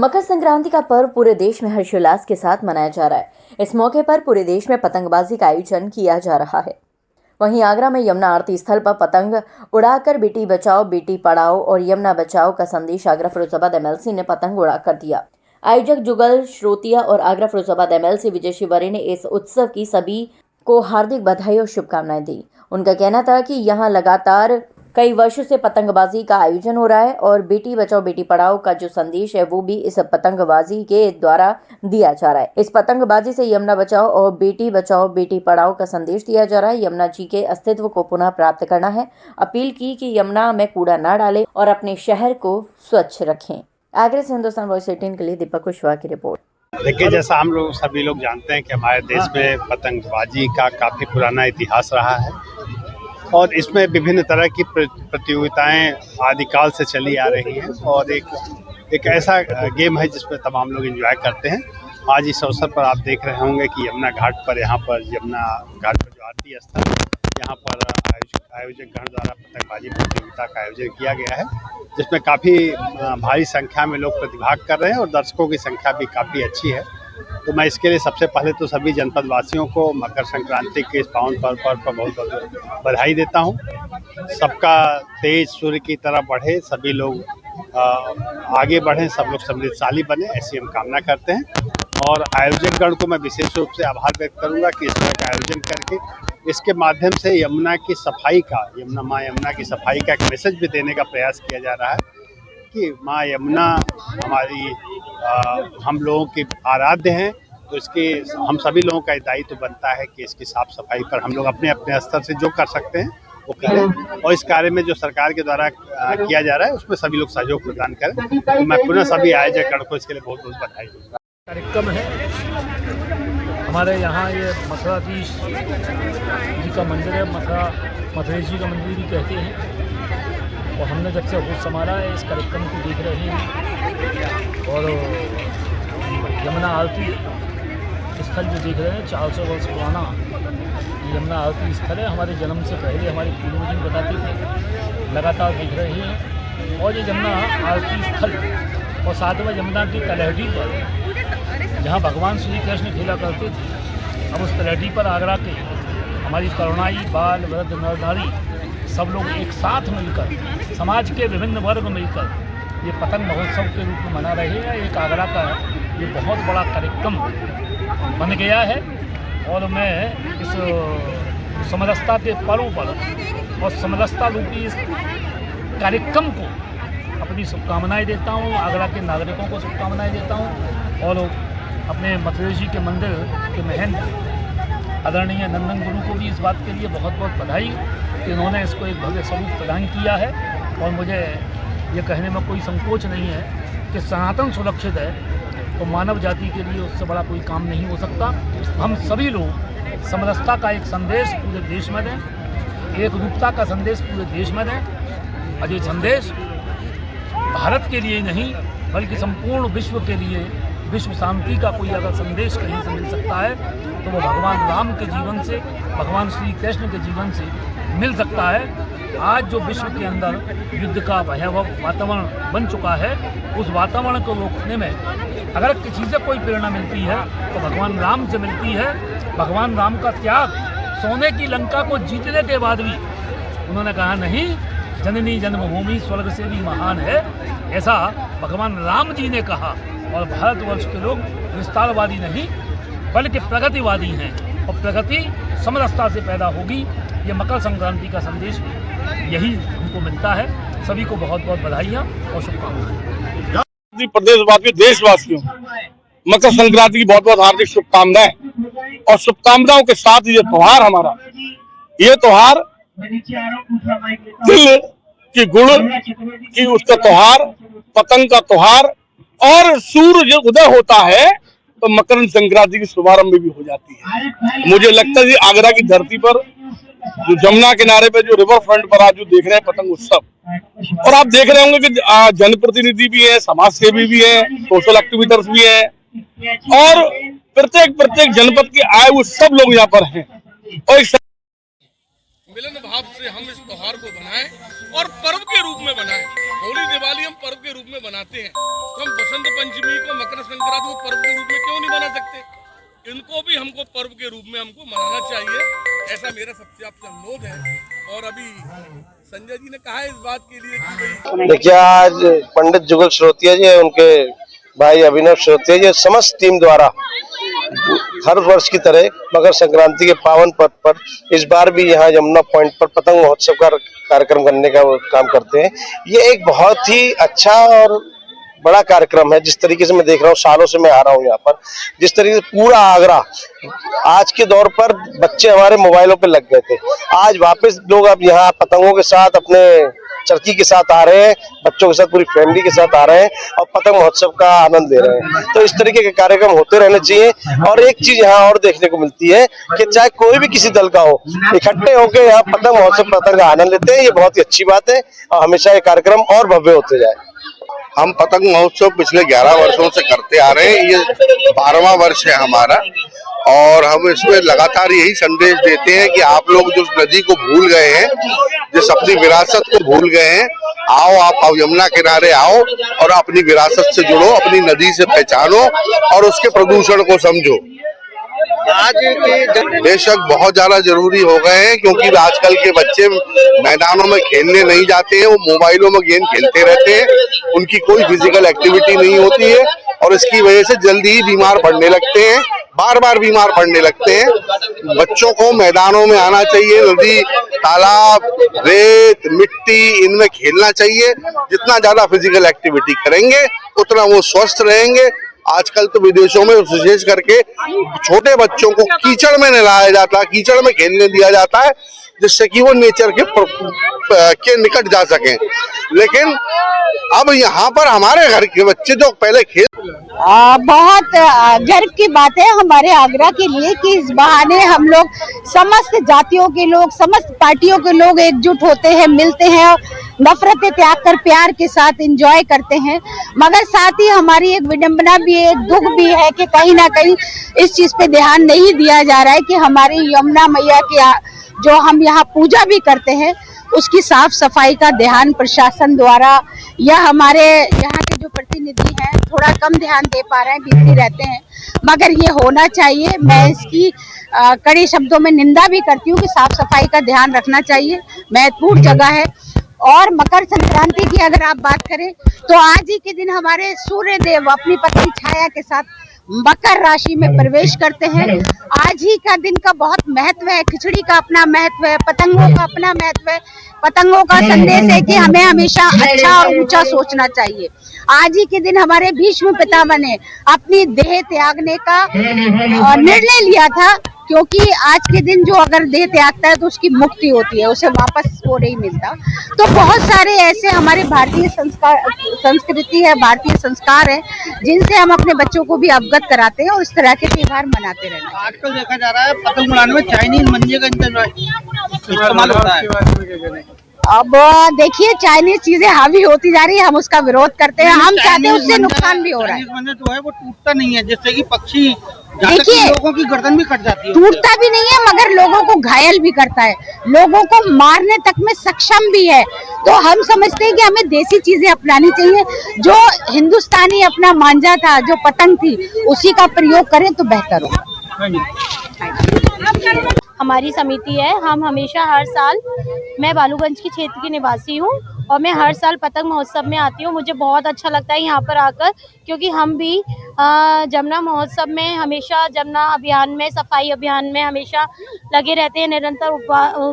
मकर संक्रांति का पर्व पूरे देश में हर्षोल्लास के साथ मनाया जा रहा है। इस मौके पर पूरे देश में पतंगबाजी का आयोजन किया जा रहा है। वहीं आगरा में यमुना आरती स्थल पर पतंग उड़ाकर बेटी बचाओ बेटी पढ़ाओ और यमुना बचाओ का संदेश आगरा फिरोजाबाद एमएलसी ने पतंग उड़ाकर दिया। आयोजक जुगल श्रोतिया और आगरा फिरोजाबाद एमएलसी विजय शिवरे ने इस उत्सव की सभी को हार्दिक बधाई और शुभकामनाएं दी। उनका कहना था कि यहाँ लगातार कई वर्षों से पतंगबाजी का आयोजन हो रहा है और बेटी बचाओ बेटी पढ़ाओ का जो संदेश है वो भी इस पतंगबाजी के द्वारा दिया जा रहा है। इस पतंगबाजी से यमुना बचाओ और बेटी पढ़ाओ का संदेश दिया जा रहा है। यमुना जी के अस्तित्व को पुनः प्राप्त करना है। अपील की कि यमुना में कूड़ा न डालें और अपने शहर को स्वच्छ रखें। आगरा से हिंदुस्तान वॉइस 18 के लिए दीपक कुशवाहा की रिपोर्ट। देखिए, जैसा हम लोग सभी लोग जानते हैं कि हमारे देश में पतंगबाजी का काफ़ी पुराना इतिहास रहा है और इसमें विभिन्न तरह की प्रतियोगिताएं आदिकाल से चली आ रही हैं और एक ऐसा गेम है जिसमें तमाम लोग एंजॉय करते हैं। आज इस अवसर पर आप देख रहे होंगे कि यमुना घाट पर यमुना घाट पर जो आरती स्थल यहाँ पर आयोजक गण द्वारा पतंगबाजी प्रतियोगिता का आयोजन किया गया है, जिसमें काफ़ी भारी संख्या में लोग प्रतिभाग कर रहे हैं और दर्शकों की संख्या भी काफ़ी अच्छी है। तो मैं इसके लिए सबसे पहले तो सभी जनपद वासियों को मकर संक्रांति के इस पावन पर्व पर बहुत बहुत बधाई देता हूं। सबका तेज सूर्य की तरह बढ़े, सभी लोग आगे बढ़ें, सब लोग समृद्धशाली बने, ऐसी हम कामना करते हैं। और आयोजक गण को मैं विशेष रूप से आभार व्यक्त करूंगा कि इस तरह का आयोजन करके इसके माध्यम से यमुना की सफाई का, माँ यमुना की सफाई का एक मैसेज भी देने का प्रयास किया जा रहा है कि माँ यमुना हमारी हम लोगों की आराध्य हैं। तो इसके हम सभी लोगों का दायित्व बनता है कि इसकी साफ सफाई पर हम लोग अपने अपने स्तर से जो कर सकते हैं वो करें और इस कार्य में जो सरकार के द्वारा किया जा रहा है उसमें सभी लोग सहयोग प्रदान करें। तो मैं पुनः सभी आयोजक गण को इसके लिए बहुत बहुत बधाई दूंगा। कार्यक्रम है हमारे यहाँ, ये मथुराधीश जी का मंदिर है, मथुरेश जी का मंदिर भी कहते हैं। और हमने जब से होश संभाला है इस कार्यक्रम को देख रहे हैं और यमुना आरती स्थल जो देख रहे हैं 400 वर्ष पुराना यमुना आरती स्थल है। हमारे जन्म से पहले हमारे पूर्वज बताते थे, लगातार देख रहे हैं। और ये यमुना आरती स्थल और साथ में यमुना की तलहटी पर जहाँ भगवान श्री कृष्ण खेला करते थे, अब उस तलहटी पर आगरा के हमारी करुणाई बाल वृद्ध नर नारी सब लोग एक साथ मिलकर, समाज के विभिन्न वर्ग मिलकर ये पतंग महोत्सव के रूप में मना रहे हैं। एक आगरा का ये बहुत बड़ा कार्यक्रम बन गया है और मैं इस समरसता के पर्व पर और समरसता रूपी इस कार्यक्रम को अपनी शुभकामनाएं देता हूँ। आगरा के नागरिकों को शुभकामनाएं देता हूँ और अपने मथुरेश जी के मंदिर के महंत आदरणीय नंदन गुरु को भी इस बात के लिए बहुत बहुत बधाई कि उन्होंने इसको एक भव्य स्वरूप प्रदान किया है। और मुझे ये कहने में कोई संकोच नहीं है कि सनातन सुरक्षित है तो मानव जाति के लिए उससे बड़ा कोई काम नहीं हो सकता। हम सभी लोग समरसता का एक संदेश पूरे देश में दें, एक रूपता का संदेश पूरे देश में दें और ये संदेश भारत के लिए नहीं बल्कि संपूर्ण विश्व के लिए, विश्व शांति का कोई अगर संदेश कहीं से मिल सकता है तो वो भगवान राम के जीवन से, भगवान श्री कृष्ण के जीवन से मिल सकता है। आज जो विश्व के अंदर युद्ध का भयावह वातावरण बन चुका है, उस वातावरण को रोकने में अगर किसी से कोई प्रेरणा मिलती है तो भगवान राम से मिलती है। भगवान राम का त्याग, सोने की लंका को जीतने के बाद भी उन्होंने कहा नहीं, जननी जन्मभूमि स्वर्ग से भी महान है, ऐसा भगवान राम जी ने कहा। और भारतवर्ष के लोग विस्तारवादी नहीं बल्कि प्रगतिवादी हैं और प्रगति समरसता से पैदा होगी। ये मकर संक्रांति का संदेश भी यही हमको मिलता है। सभी को बहुत बहुत बधाइयाँ और शुभकामनाएं। प्रदेशवासियों, देशवासियों, मकर संक्रांति की बहुत बहुत हार्दिक शुभकामनाएं और शुभकामनाओं के साथ ये त्योहार हमारा, ये त्योहार दिल की गुण की उसका त्योहार, पतंग का त्योहार और सूर्य उदय होता है तो मकर संक्रांति की शुभारंभ भी हो जाती है। मुझे लगता है कि आगरा की धरती पर जो जमुना किनारे पे जो रिवर फ्रंट पर आज जो देख रहे हैं पतंग उत्सव, और आप देख रहे होंगे कि जनप्रतिनिधि भी है, समाज सेवी भी है, सोशल एक्टिविटर्स भी है और प्रत्येक जनपद के आए हुए सब लोग यहाँ पर हैं। और मिलन भाव से हम इस त्योहार को बनाएं और पर्व के रूप में बनाएं। होली दिवाली हम पर्व के रूप में बनाते हैं, तो हम बसंत पंचमी को, मकर संक्रांति को पर्व के रूप में क्यों नहीं बना सकते? इनको भी हमको पर्व के रूप में हमको मनाना चाहिए, ऐसा मेरा सबसे आपसे अनुरोध है। और अभी संजय जी ने कहा है इस बात के लिए कि देखिए, आज पंडित जुगल श्रोतिया जी, उनके भाई अभिनव श्रोतिया जी, समस्त टीम द्वारा हर वर्ष की तरह मकर संक्रांति के पावन पर्व पर इस बार भी यहाँ यमुना पॉइंट पर पतंग महोत्सव का कार्यक्रम करने का वो काम करते हैं। ये एक बहुत ही अच्छा और बड़ा कार्यक्रम है। जिस तरीके से मैं देख रहा हूँ, सालों से मैं आ रहा हूँ यहाँ पर, जिस तरीके से पूरा आगरा, आज के दौर पर बच्चे हमारे मोबाइलों पे लग गए थे, आज वापस लोग अब यहाँ पतंगों के साथ, अपने चरखी के साथ आ रहे हैं, बच्चों के साथ, पूरी फैमिली के साथ आ रहे हैं और पतंग महोत्सव का आनंद ले रहे हैं। तो इस तरीके के कार्यक्रम होते रहने चाहिए। और एक चीज यहाँ और देखने को मिलती है कि चाहे कोई भी किसी दल का हो, इकट्ठे होकर यहाँ पतंग महोत्सव, पतंग का आनंद लेते हैं। ये बहुत ही अच्छी बात है और हमेशा ये कार्यक्रम और भव्य होते जाए। हम पतंग महोत्सव पिछले 11 वर्षों से करते आ रहे हैं, ये 12वां वर्ष है हमारा, और हम इसमें लगातार यही संदेश देते हैं कि आप लोग जो नदी को भूल गए हैं, जिस अपनी विरासत को भूल गए हैं, आओ, आप यमुना किनारे आओ और अपनी विरासत से जुड़ो, अपनी नदी से पहचानो और उसके प्रदूषण को समझो। आज के बेशक बहुत ज्यादा जरूरी हो गए हैं, क्योंकि आजकल के बच्चे मैदानों में खेलने नहीं जाते हैं, वो मोबाइलों में गेम खेलते रहते हैं, उनकी कोई फिजिकल एक्टिविटी नहीं होती है और इसकी वजह से जल्दी ही बीमार पड़ने लगते हैं, बार बार बीमार पड़ने लगते हैं। बच्चों को मैदानों में आना चाहिए, नदी, तालाब, रेत, मिट्टी, इनमें खेलना चाहिए। जितना ज्यादा फिजिकल एक्टिविटी करेंगे उतना वो स्वस्थ रहेंगे। आजकल तो विदेशों में विशेष करके छोटे बच्चों को कीचड़ में नहलाया जाता है, कीचड़ में खेलने दिया जाता है, जिससे कि वो नेचर के निकट जा सकें। लेकिन अब यहाँ पर हमारे घर के बच्चे जो पहले खेल, बहुत गर्व की बात है हमारे आगरा के लिए कि इस बहाने हम लोग समस्त जातियों के लोग, समस्त पार्टियों के लोग एकजुट होते हैं, मिलते हैं और नफरतें त्याग कर प्यार के साथ एंजॉय करते हैं। मगर साथ ही हमारी एक विडंबना भी है, एक दुख भी है कि कहीं ना कहीं इस चीज पे ध्यान नहीं दिया जा रहा है कि हमारी यमुना मैया की जो हम यहाँ पूजा भी करते हैं, उसकी साफ सफाई का ध्यान प्रशासन द्वारा या हमारे यहाँ के जो प्रतिनिधि हैं थोड़ा कम ध्यान दे पा रहे हैं, बिजी रहते हैं। मगर ये होना चाहिए। मैं इसकी कड़े शब्दों में निंदा भी करती हूँ कि साफ सफाई का ध्यान रखना चाहिए, महत्वपूर्ण जगह है। और मकर संक्रांति की अगर आप बात करें तो आज ही के दिन हमारे सूर्य देव अपनी पतंग छाया के साथ मकर राशि में प्रवेश करते हैं। आज ही का दिन का बहुत महत्व है, खिचड़ी का अपना महत्व है, पतंगों का अपना महत्व है। पतंगों का संदेश है कि हमें हमेशा अच्छा और ऊंचा सोचना चाहिए। आज ही के दिन हमारे भीष्म पितामह ने अपनी देह त्यागने का निर्णय लिया था, क्योंकि आज के दिन जो अगर देह त्यागता है तो उसकी मुक्ति होती है, उसे वापस वो नहीं मिलता। तो बहुत सारे ऐसे हमारे भारतीय संस्कृति है, भारतीय संस्कार है, जिनसे हम अपने बच्चों को भी अवगत कराते हैं और इस तरह के त्योहार मनाते रहना। आजकल देखा जा रहा है पतंग उड़ाने में चाइनीज मंजे का इस्तेमाल होता है। अब देखिए, चाइनीज चीजें हावी होती जा रही है, हम उसका विरोध करते हैं। हम चाहते हैं उससे नुकसान भी हो रहा है। मंजा जो है वो टूटता नहीं है, जिससे कि पक्षी, देखिए, लोगों की गर्दन भी कट जाती है। टूटता भी नहीं है मगर लोगों को घायल भी करता है, लोगों को मारने तक में सक्षम भी है। तो हम समझते हैं कि हमें देसी चीजें अपनानी चाहिए। जो हिंदुस्तानी अपना मांझा था, जो पतंग थी, उसी का प्रयोग करें तो बेहतर होगा। हमारी समिति है, हम हमेशा हर साल, मैं बालूगंज की क्षेत्र की निवासी हूँ और मैं हर साल पतंग महोत्सव में आती हूँ। मुझे बहुत अच्छा लगता है यहाँ पर आकर, क्योंकि हम भी जमुना महोत्सव में हमेशा, जमुना अभियान में, सफाई अभियान में हमेशा लगे रहते हैं, निरंतर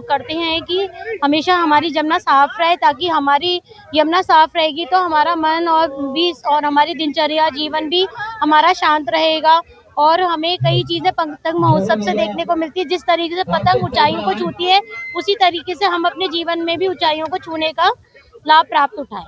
करते हैं कि हमेशा हमारी जमुना साफ रहे, ताकि हमारी यमुना साफ रहेगी तो हमारा मन और हमारी दिनचर्या, जीवन भी हमारा शांत रहेगा। और हमें कई चीज़ें पतंग महोत्सव से देखने को मिलती है। जिस तरीके से पतंग ऊंचाइयों को छूती है, उसी तरीके से हम अपने जीवन में भी ऊंचाइयों को छूने का लाभ प्राप्त उठाएं।